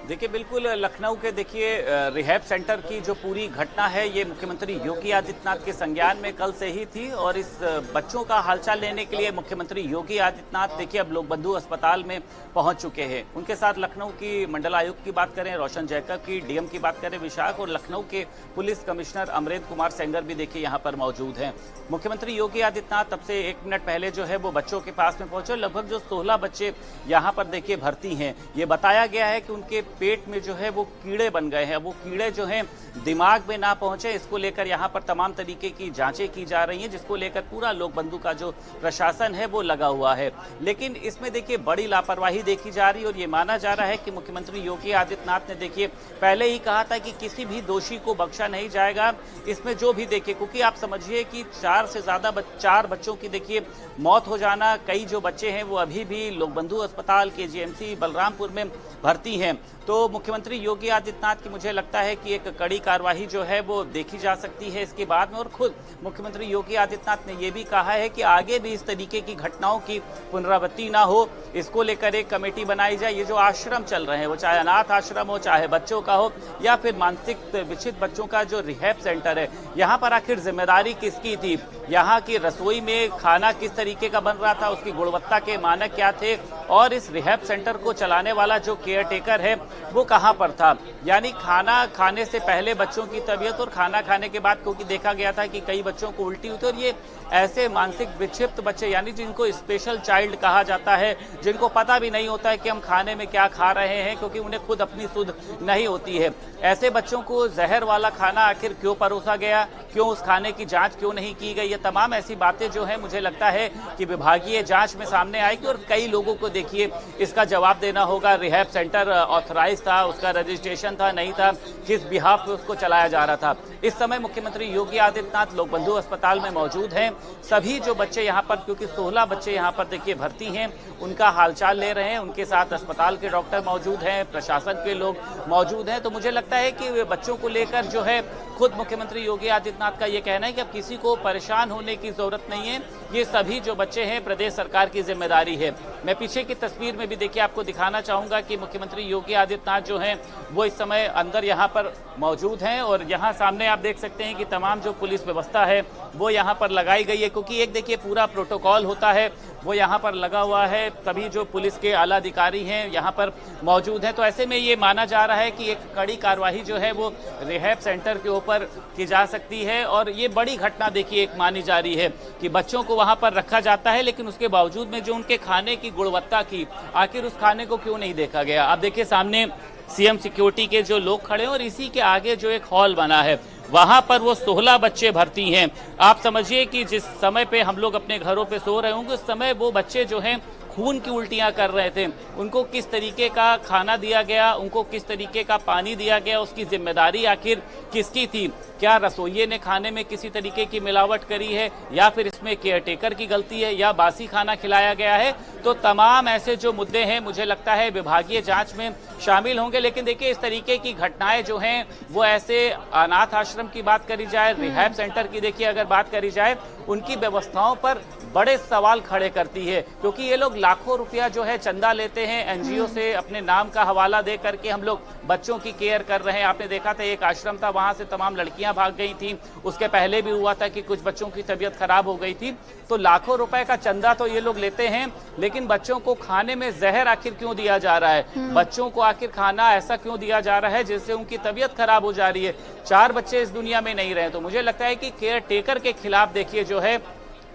देखिए बिल्कुल लखनऊ के देखिए रिहैब सेंटर की जो पूरी घटना है ये मुख्यमंत्री योगी आदित्यनाथ के संज्ञान में कल से ही थी और इस बच्चों का हालचाल लेने के लिए मुख्यमंत्री योगी आदित्यनाथ देखिए अब लोक बंधु अस्पताल में पहुंच चुके हैं। उनके साथ लखनऊ की मंडल आयुक्त की बात करें रोशन जैकब की, डीएम की बात करें विशाख, और लखनऊ के पुलिस कमिश्नर अमरेंद्र कुमार सेंगर भी देखिए यहाँ पर मौजूद हैं। मुख्यमंत्री योगी आदित्यनाथ तब से 1 मिनट पहले जो है वो बच्चों के पास में पहुंचे। लगभग जो 16 बच्चे यहाँ पर देखिए भर्ती हैं। ये बताया गया है कि उनके पेट में जो है वो कीड़े बन गए हैं, वो कीड़े जो हैं दिमाग में ना पहुंचे, इसको लेकर यहाँ पर तमाम तरीके की जांचें की जा रही हैं, जिसको लेकर पूरा लोक बंधु का जो प्रशासन है वो लगा हुआ है। लेकिन इसमें देखिए बड़ी लापरवाही देखी जा रही है और ये माना जा रहा है कि मुख्यमंत्री योगी आदित्यनाथ ने देखिए पहले ही कहा था कि किसी भी दोषी को बख्शा नहीं जाएगा। इसमें जो भी देखिए, क्योंकि आप समझिए कि 4 से ज्यादा 4 बच्चों की देखिए मौत हो जाना, कई जो बच्चे हैं वो अभी भी लोक बंधु अस्पताल के जीएमसी बलरामपुर में भर्ती हैं। तो मुख्यमंत्री योगी आदित्यनाथ की मुझे लगता है कि एक कड़ी कार्यवाही जो है वो देखी जा सकती है इसके बाद में। और खुद मुख्यमंत्री योगी आदित्यनाथ ने ये भी कहा है कि आगे भी इस तरीके की घटनाओं की पुनरावृत्ति ना हो, इसको लेकर एक कमेटी बनाई जाए। ये जो आश्रम चल रहे हैं, वो चाहे अनाथ आश्रम हो, चाहे बच्चों का हो, या फिर मानसिक विक्षिप्त बच्चों का जो रिहैब सेंटर है, यहाँ पर आखिर जिम्मेदारी किसकी थी? यहाँ की रसोई में खाना किस तरीके का बन रहा था, उसकी गुणवत्ता के मानक क्या थे, और इस रिहैब सेंटर को चलाने वाला जो केयरटेकर है वो कहां पर था? यानी खाना खाने से पहले बच्चों की तबीयत और खाना खाने के बाद, क्योंकि देखा गया था कि कई बच्चों को उल्टी हुई थी। और ये ऐसे मानसिक विक्षिप्त बच्चे, यानी जिनको स्पेशल चाइल्ड कहा जाता है, जिनको पता भी नहीं होता है कि हम खाने में क्या खा रहे हैं, क्योंकि उन्हें खुद अपनी सुध नहीं होती है, ऐसे बच्चों को जहर वाला खाना आखिर क्यों परोसा गया, क्यों उस खाने की जांच क्यों नहीं की गई? ये तमाम ऐसी बातें जो है मुझे लगता है कि विभागीय जांच में सामने आएगी और कई लोगों को देखिए इसका जवाब देना होगा। रिहैब सेंटर ऑथराइज था, उसका रजिस्ट्रेशन था, नहीं था, किस बिहाफ पे उसको चलाया जा रहा था। इस समय मुख्यमंत्री योगी आदित्यनाथ लोक बंधु अस्पताल में मौजूद हैं। सभी जो बच्चे यहाँ पर, क्योंकि 16 बच्चे यहाँ पर देखिए भर्ती हैं, उनका हालचाल ले रहे हैं। उनके साथ अस्पताल के डॉक्टर मौजूद हैं, प्रशासन के लोग मौजूद हैं। तो मुझे लगता है कि बच्चों को लेकर जो है खुद मुख्यमंत्री योगी आदित्यनाथ का ये कहना है कि अब किसी को परेशान होने की जरूरत नहीं है, ये सभी जो बच्चे हैं प्रदेश सरकार की जिम्मेदारी है। मैं पीछे की तस्वीर में भी देखिए आपको दिखाना चाहूंगा कि मुख्यमंत्री योगी आदित्यनाथ जो हैं वो इस समय अंदर यहाँ पर मौजूद हैं और यहाँ सामने आप देख सकते हैं कि तमाम जो पुलिस व्यवस्था है वो यहाँ पर लगाई गई है, क्योंकि एक देखिए पूरा प्रोटोकॉल होता है वो यहाँ पर लगा हुआ है। तभी जो पुलिस के आला अधिकारी हैं यहाँ पर मौजूद हैं। तो ऐसे में ये माना जा रहा है कि एक कड़ी कार्यवाही जो है वो रिहैब सेंटर के ऊपर की जा सकती है। और ये बड़ी घटना देखिए एक मानी जा रही है कि बच्चों को वहाँ पर रखा जाता है, लेकिन उसके बावजूद में जो उनके खाने की गुणवत्ता की, आखिर उस खाने को क्यों नहीं देखा गया? आप देखिए सामने सीएम सिक्योरिटी के जो लोग खड़े हैं और इसी के आगे जो एक हॉल बना है वहां पर वो 16 बच्चे भर्ती हैं। आप समझिए कि जिस समय पे हम लोग अपने घरों पे सो रहे होंगे उस समय वो बच्चे जो हैं खून की उल्टियां कर रहे थे, उनको किस तरीके का खाना दिया गया, उनको किस तरीके का पानी दिया गया, उसकी जिम्मेदारी आखिर किसकी थी? क्या रसोइये ने खाने में किसी तरीके की मिलावट करी है, या फिर इसमें केयरटेकर की गलती है, या बासी खाना खिलाया गया है? तो तमाम ऐसे जो मुद्दे हैं मुझे लगता है विभागीय जांच में शामिल होंगे। लेकिन देखिए, इस तरीके की घटनाएं जो हैं वो ऐसे अनाथ आश्रम की बात करी जाए, रिहैब सेंटर की देखिए अगर बात करी जाए, उनकी व्यवस्थाओं पर बड़े सवाल खड़े करती है, क्योंकि ये लोग लाखों रुपया जो है चंदा लेते हैं एनजीओ से, अपने नाम का हवाला दे करके हम लोग बच्चों की केयर कर रहे हैं। आपने देखा था एक आश्रम था, वहां से तमाम लड़कियां भाग गई थी, उसके पहले भी हुआ था कि कुछ बच्चों की तबीयत खराब हो गई थी। तो लाखों रुपए का चंदा तो ये लोग लेते हैं, लेकिन बच्चों को खाने में जहर आखिर क्यों दिया जा रहा है? बच्चों को आखिर खाना ऐसा क्यों दिया जा रहा है जिससे उनकी तबीयत खराब हो जा रही है? 4 बच्चे इस दुनिया में नहीं रहे। तो मुझे लगता है कि केयर टेकर के खिलाफ देखिए जो है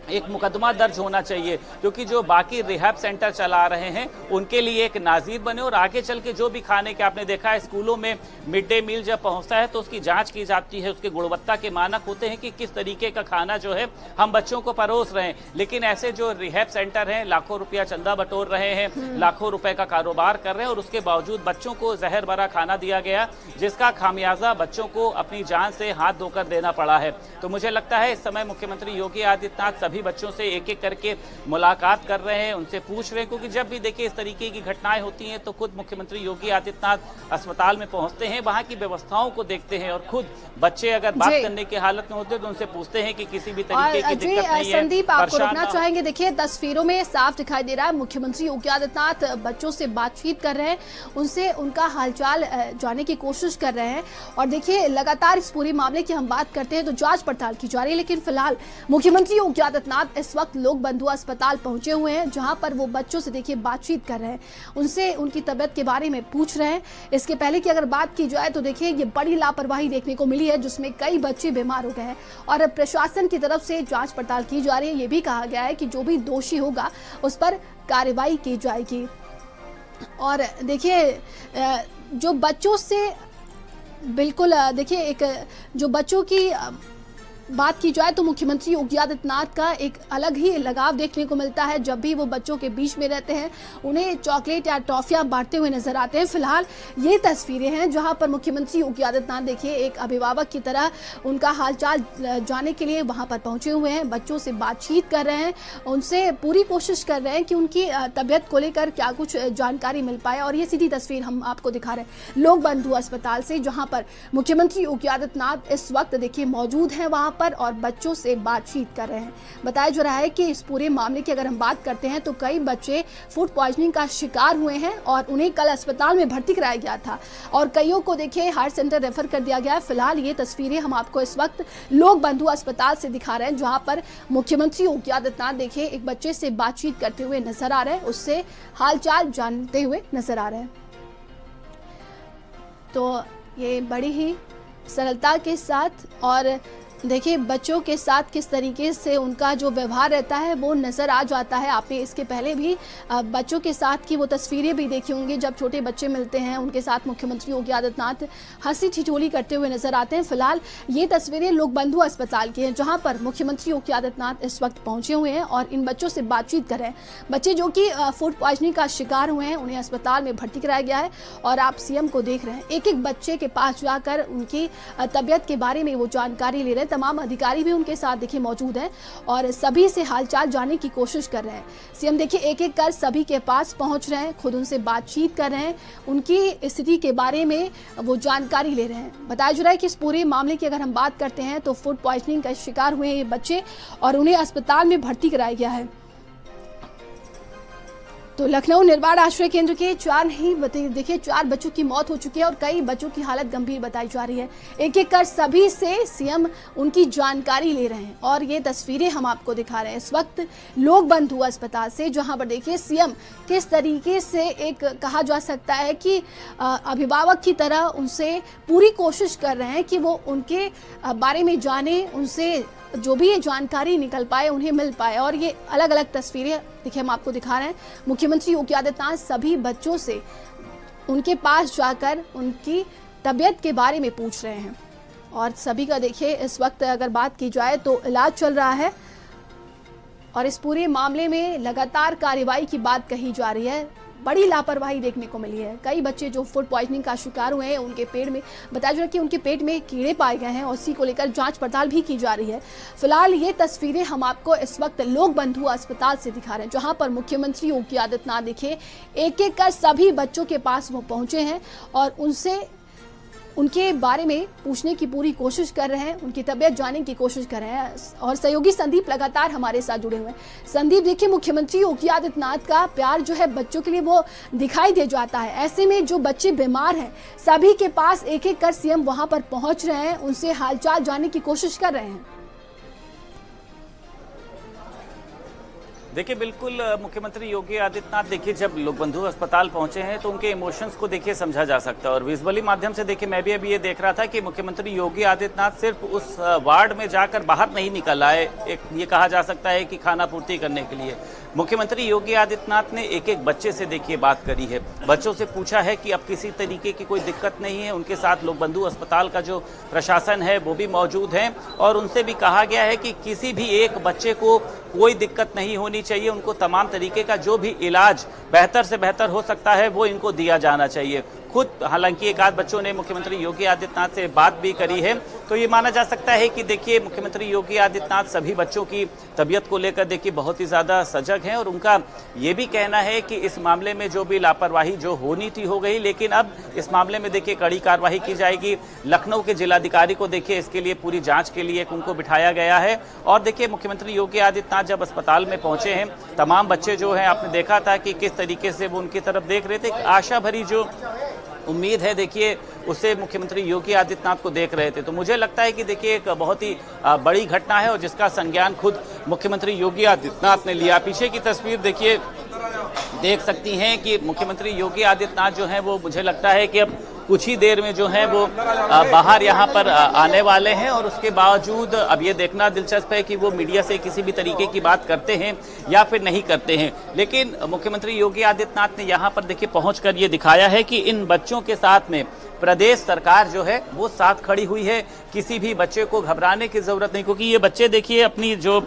एक मुकदमा दर्ज होना चाहिए, क्योंकि जो बाकी रिहैब सेंटर चला रहे हैं उनके लिए एक नाजीर बने, और आगे चल के जो भी खाने के आपने देखा है स्कूलों में मिड डे मील जब पहुंचता है तो उसकी जांच की जाती है, उसके गुणवत्ता के मानक होते हैं कि किस तरीके का खाना जो है हम बच्चों को परोस रहे हैं। लेकिन ऐसे जो रिहैब सेंटर हैं लाखों रुपया चंदा बटोर रहे हैं, लाखों रुपए का कारोबार कर रहे हैं, और उसके बावजूद बच्चों को जहर भरा खाना दिया गया, जिसका खामियाजा बच्चों को अपनी जान से हाथ धोकर देना पड़ा है। तो मुझे लगता है इस समय मुख्यमंत्री योगी आदित्यनाथ सभी बच्चों से एक एक करके मुलाकात कर रहे हैं, उनसे पूछ रहे हैं, क्योंकि जब भी देखिए इस तरीके की घटनाएं होती हैं तो खुद मुख्यमंत्री योगी आदित्यनाथ अस्पताल में पहुंचते हैं, वहां की व्यवस्थाओं को देखते हैं, और खुद बच्चे अगर बात करने की हालत में होते हैं तो उनसे पूछते हैं कि किसी भी तरीके की दिक्कत नहीं है। संदीप, आपको रोकना चाहेंगे, देखिए तस्वीरों में साफ दिखाई दे रहा है मुख्यमंत्री योगी आदित्यनाथ बच्चों से बातचीत कर रहे हैं, उनसे उनका हालचाल जानने की कोशिश कर रहे हैं। और देखिए लगातार इस पूरे मामले की हम बात करते हैं तो जांच पड़ताल की जा रही है, लेकिन फिलहाल मुख्यमंत्री योगी आदित्यनाथ इस वक्त लोक बंधु अस्पताल पहुंचे हुए हैं, जहां पर वो बच्चों से देखिए बातचीत कर रहे हैं, उनसे उनकी तबीयत के बारे में पूछ रहे हैं। इसके पहले की अगर बात की जाए तो देखिए ये बड़ी लापरवाही देखने को मिली है, जिसमें कई बच्चे बीमार हो गए हैं, और प्रशासन की तरफ से जांच पड़ताल की जा रही है। ये भी कहा गया है कि जो भी दोषी होगा उस पर कार्रवाई की जाएगी। और देखिए जो बच्चों से बिल्कुल देखिए एक जो बच्चों की बात की जाए तो मुख्यमंत्री योगी आदित्यनाथ का एक अलग ही लगाव देखने को मिलता है। जब भी वो बच्चों के बीच में रहते हैं उन्हें चॉकलेट या टॉफियां बांटते हुए नजर आते हैं। फिलहाल ये तस्वीरें हैं जहां पर मुख्यमंत्री योगी आदित्यनाथ देखिए एक अभिभावक की तरह उनका हालचाल जानने के लिए वहां पर पहुंचे हुए हैं, बच्चों से बातचीत कर रहे हैं, उनसे पूरी कोशिश कर रहे हैं कि उनकी तबियत को लेकर क्या कुछ जानकारी मिल पाए। और ये सीधी तस्वीर हम आपको दिखा रहे हैं लोक बंधु अस्पताल से, जहाँ पर मुख्यमंत्री योगी आदित्यनाथ इस वक्त देखिए मौजूद हैं वहां पर और बच्चों से बातचीत कर रहे हैं। बताया जा रहा है कि इस पूरे मामले की अगर हम बात करते हैं तो कई बच्चे फूड पॉइजनिंग का शिकार हुए हैं और उन्हें कल अस्पताल में भर्ती कराया गया था, और कईयों को देखिए हार्ट सेंटर रेफर कर दिया गया है। फिलहाल ये तस्वीरें हम आपको इस वक्त लोक बंधु अस्पताल से दिखा रहे हैं, जहां पर मुख्यमंत्री योगी आदित्यनाथ देखिए एक बच्चे से बातचीत करते हुए नजर आ रहे हैं, उससे हालचाल जानते हुए नजर आ रहे हैं। तो ये बड़ी ही सरलता के साथ और देखिए बच्चों के साथ किस तरीके से उनका जो व्यवहार रहता है वो नज़र आ जाता है। आपने इसके पहले भी बच्चों के साथ की वो तस्वीरें भी देखी होंगी, जब छोटे बच्चे मिलते हैं उनके साथ मुख्यमंत्री योगी आदित्यनाथ हंसी ठिठोली करते हुए नजर आते हैं। फिलहाल ये तस्वीरें लोक बंधु अस्पताल की हैं, जहां पर मुख्यमंत्री योगी आदित्यनाथ इस वक्त पहुंचे हुए हैं और इन बच्चों से बातचीत कर रहे हैं। बच्चे जो कि फूड पॉइजनिंग का शिकार हुए हैं उन्हें अस्पताल में भर्ती कराया गया है, और आप सीएम को देख रहे हैं एक एक बच्चे के पास जाकर उनकी तबियत के बारे में वो जानकारी ले रहे हैं। तमाम अधिकारी भी उनके साथ देखिए मौजूद हैं और सभी से हालचाल जानने की कोशिश कर रहे हैं। सीएम देखिए एक एक कर सभी के पास पहुंच रहे हैं, खुद उनसे बातचीत कर रहे हैं, उनकी स्थिति के बारे में वो जानकारी ले रहे हैं। बताया जा रहा है कि इस पूरे मामले की अगर हम बात करते हैं तो फूड पॉइजनिंग का शिकार हुए ये बच्चे और उन्हें अस्पताल में भर्ती कराया गया है। तो लखनऊ निर्वाण आश्रय केंद्र के 4 बच्चों की मौत हो चुकी है और कई बच्चों की हालत गंभीर बताई जा रही है। एक एक कर सभी से सीएम उनकी जानकारी ले रहे हैं और ये तस्वीरें हम आपको दिखा रहे हैं इस वक्त लोक बंधु अस्पताल से, जहां पर देखिए सीएम किस तरीके से एक कहा जा सकता है कि अभिभावक की तरह उनसे पूरी कोशिश कर रहे हैं कि वो उनके बारे में जाने, उनसे जो भी ये जानकारी निकल पाए उन्हें मिल पाए। और ये अलग अलग तस्वीरें देखिए हम आपको दिखा रहे हैं। मुख्यमंत्री योगी आदित्यनाथ सभी बच्चों से उनके पास जाकर उनकी तबीयत के बारे में पूछ रहे हैं और सभी का देखिए इस वक्त अगर बात की जाए तो इलाज चल रहा है और इस पूरे मामले में लगातार कार्रवाई की बात कही जा रही है। बड़ी लापरवाही देखने को मिली है। कई बच्चे जो फूड पॉइजनिंग का शिकार हुए हैं, उनके पेट में बताया जा रहा है कि उनके पेट में कीड़े पाए गए हैं और इसी को लेकर जांच पड़ताल भी की जा रही है। फिलहाल ये तस्वीरें हम आपको इस वक्त लोक बंधु अस्पताल से दिखा रहे हैं, जहां पर मुख्यमंत्री योगी आदित्यनाथ देखिए एक एक कर सभी बच्चों के पास वो पहुंचे हैं और उनसे उनके बारे में पूछने की पूरी कोशिश कर रहे हैं, उनकी तबीयत जानने की कोशिश कर रहे हैं। और सहयोगी संदीप लगातार हमारे साथ जुड़े हुए हैं। संदीप देखिए, मुख्यमंत्री योगी आदित्यनाथ का प्यार जो है बच्चों के लिए वो दिखाई दे जाता है। ऐसे में जो बच्चे बीमार हैं सभी के पास एक एक कर सीएम वहां पर पहुंच रहे हैं, उनसे हालचाल जानने की कोशिश कर रहे हैं। देखिए बिल्कुल मुख्यमंत्री योगी आदित्यनाथ देखिए जब लोक बंधु अस्पताल पहुंचे हैं तो उनके इमोशंस को देखिए समझा जा सकता है। और विजुअली माध्यम से देखिए मैं भी अभी ये देख रहा था कि मुख्यमंत्री योगी आदित्यनाथ सिर्फ उस वार्ड में जाकर बाहर नहीं निकल आए, एक ये कहा जा सकता है कि खाना पूर्ति करने के लिए। मुख्यमंत्री योगी आदित्यनाथ ने एक एक बच्चे से देखिए बात करी है, बच्चों से पूछा है कि अब किसी तरीके की कोई दिक्कत नहीं है। उनके साथ लोक बंधु अस्पताल का जो प्रशासन है वो भी मौजूद है और उनसे भी कहा गया है कि किसी भी एक बच्चे को कोई दिक्कत नहीं होनी चाहिए। उनको तमाम तरीके का जो भी इलाज बेहतर से बेहतर हो सकता है वो इनको दिया जाना चाहिए। खुद हालांकि एक आध बच्चों ने मुख्यमंत्री योगी आदित्यनाथ से बात भी करी है, तो ये माना जा सकता है कि देखिए मुख्यमंत्री योगी आदित्यनाथ सभी बच्चों की तबीयत को लेकर देखिए बहुत ही ज़्यादा सजग हैं और उनका ये भी कहना है कि इस मामले में जो भी लापरवाही जो होनी थी हो गई, लेकिन अब इस मामले में देखिए कड़ी कार्रवाई की जाएगी। लखनऊ के जिलाधिकारी को देखिए इसके लिए पूरी जाँच के लिए उनको बिठाया गया है। और देखिए मुख्यमंत्री योगी आदित्यनाथ जब अस्पताल में पहुँचे हैं, तमाम बच्चे जो हैं आपने देखा था कि किस तरीके से वो उनकी तरफ देख रहे थे। आशा भरी जो उम्मीद है देखिए उसे मुख्यमंत्री योगी आदित्यनाथ को देख रहे थे। तो मुझे लगता है कि देखिए एक बहुत ही बड़ी घटना है और जिसका संज्ञान खुद मुख्यमंत्री योगी आदित्यनाथ ने लिया। पीछे की तस्वीर देखिए देख सकती हैं कि मुख्यमंत्री योगी आदित्यनाथ जो हैं वो मुझे लगता है कि अब कुछ ही देर में जो है वो बाहर यहाँ पर आने वाले हैं। और उसके बावजूद अब ये देखना दिलचस्प है कि वो मीडिया से किसी भी तरीके की बात करते हैं या फिर नहीं करते हैं। लेकिन मुख्यमंत्री योगी आदित्यनाथ ने यहाँ पर देखिए पहुंचकर ये दिखाया है कि इन बच्चों के साथ में प्रदेश सरकार जो है वो साथ खड़ी हुई है। किसी भी बच्चे को घबराने की जरूरत नहीं, क्योंकि ये बच्चे देखिए अपनी जो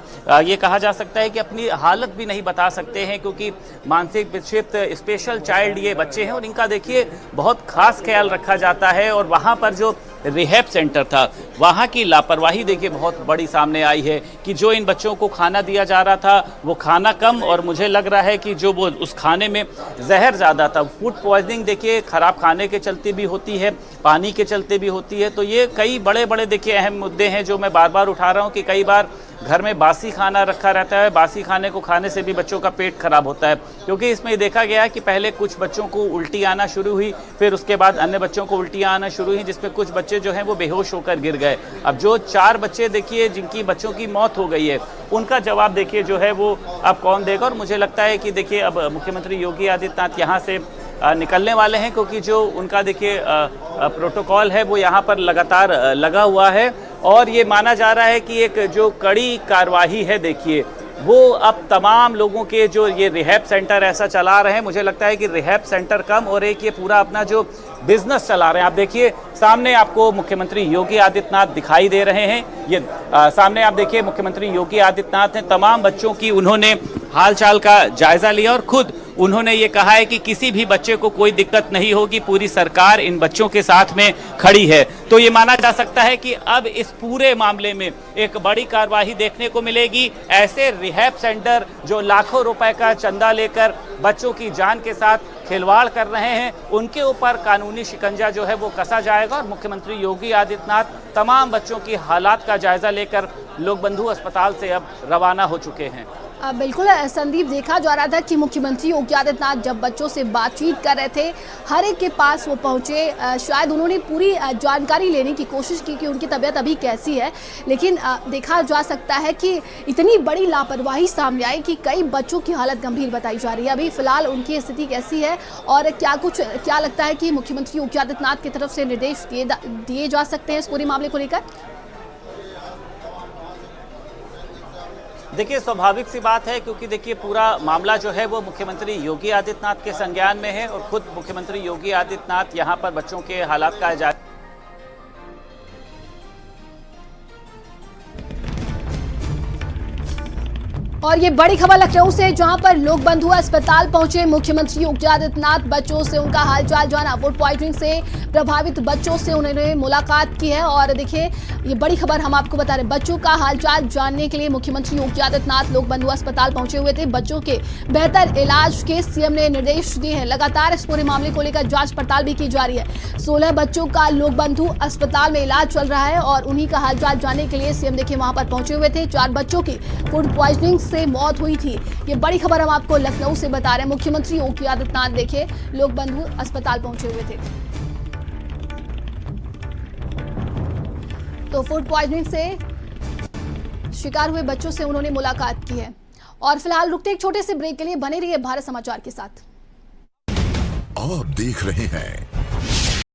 ये कहा जा सकता है कि अपनी हालत भी नहीं बता सकते हैं, क्योंकि मानसिक विक्षिप्त स्पेशल चाइल्ड ये बच्चे हैं और इनका देखिए बहुत खास ख्याल रखा जाता है। और वहाँ पर जो रिहैब सेंटर था वहाँ की लापरवाही देखिए बहुत बड़ी सामने आई है कि जो इन बच्चों को खाना दिया जा रहा था वो खाना कम, और मुझे लग रहा है कि जो वो उस खाने में जहर ज़्यादा था। फूड पॉइजनिंग देखिए खराब खाने के चलते भी होती है, पानी के चलते भी होती है। तो ये कई बड़े बड़े देखिए अहम मुद्दे हैं जो मैं बार बार उठा रहा हूँ कि कई बार घर में बासी खाना रखा रहता है, बासी खाने को खाने से भी बच्चों का पेट खराब होता है। क्योंकि इसमें देखा गया है कि पहले कुछ बच्चों को उल्टी आना शुरू हुई, फिर उसके बाद अन्य बच्चों को उल्टियाँ आना शुरू हुई, जिसमें कुछ बच्चे जो हैं वो बेहोश होकर गिर गए। अब जो 4 बच्चे देखिए जिनकी बच्चों की मौत हो गई है, उनका जवाब देखिए जो है वो अब कौन देगा। और मुझे लगता है कि देखिए अब मुख्यमंत्री योगी आदित्यनाथ यहाँ से निकलने वाले हैं, क्योंकि जो उनका देखिए प्रोटोकॉल है वो यहाँ पर लगातार लगा हुआ है। और ये माना जा रहा है कि एक जो कड़ी कार्रवाई है देखिए वो अब तमाम लोगों के जो ये रिहैब सेंटर ऐसा चला रहे हैं, मुझे लगता है कि रिहैब सेंटर कम और एक ये पूरा अपना जो बिजनेस चला रहे हैं। आप देखिए सामने आपको मुख्यमंत्री योगी आदित्यनाथ दिखाई दे रहे हैं। ये सामने आप देखिए मुख्यमंत्री योगी आदित्यनाथ ने तमाम बच्चों की उन्होंने हालचाल का जायजा लिया और खुद उन्होंने ये कहा है कि किसी भी बच्चे को कोई दिक्कत नहीं होगी, पूरी सरकार इन बच्चों के साथ में खड़ी है। तो ये माना जा सकता है कि अब इस पूरे मामले में एक बड़ी कार्रवाई देखने को मिलेगी। ऐसे रिहैब सेंटर जो लाखों रुपए का चंदा लेकर बच्चों की जान के साथ खिलवाड़ कर रहे हैं, उनके ऊपर कानूनी शिकंजा जो है वो कसा जाएगा। और मुख्यमंत्री योगी आदित्यनाथ तमाम बच्चों की हालात का जायजा लेकर लोक बंधु अस्पताल से अब रवाना हो चुके हैं। बिल्कुल संदीप, देखा जा रहा था कि मुख्यमंत्री योगी आदित्यनाथ जब बच्चों से बातचीत कर रहे थे, हर एक के पास वो पहुंचे। शायद उन्होंने पूरी जानकारी लेने की कोशिश की कि उनकी तबीयत अभी कैसी है। लेकिन देखा जा सकता है कि इतनी बड़ी लापरवाही सामने आई कि कई बच्चों की हालत गंभीर बताई जा रही है। अभी फिलहाल उनकी स्थिति कैसी है और क्या लगता है कि मुख्यमंत्री योगी आदित्यनाथ की तरफ से निर्देश दिए जा सकते हैं इस पूरे मामले को लेकर? देखिए स्वाभाविक सी बात है, क्योंकि देखिए पूरा मामला जो है वो मुख्यमंत्री योगी आदित्यनाथ के संज्ञान में है और खुद मुख्यमंत्री योगी आदित्यनाथ यहाँ पर बच्चों के हालात का जायजा और ये बड़ी खबर लखनऊ से, जहां पर लोक बंधु अस्पताल पहुंचे मुख्यमंत्री योगी आदित्यनाथ। बच्चों से उनका हालचाल जाना। फूड पॉइजनिंग से प्रभावित बच्चों से उन्होंने मुलाकात की है। और देखिए ये बड़ी खबर हम आपको बता रहे हैं, बच्चों का हालचाल जानने के लिए मुख्यमंत्री योगी आदित्यनाथ लोक बंधु अस्पताल पहुंचे हुए थे। बच्चों के बेहतर इलाज के सीएम ने निर्देश दिए हैं। लगातार इस पूरे मामले को लेकर जांच पड़ताल भी की जा रही है। 16 बच्चों का लोक बंधु अस्पताल में इलाज चल रहा है और उन्हीं का हालचाल जानने के लिए सीएम देखिए वहां पर पहुंचे हुए थे। 4 बच्चों की फूड पॉइजनिंग से मौत हुई थी। ये बड़ी खबर हम आपको लखनऊ से बता रहे हैं। मुख्यमंत्री योगी आदित्यनाथ देखिए लोक बंधु अस्पताल पहुंचे हुए थे। तो फूड पॉइजनिंग से शिकार हुए बच्चों से उन्होंने मुलाकात की है। और फिलहाल रुकते एक छोटे से ब्रेक के लिए बने रहिए भारत समाचार के साथ। आप देख रहे हैं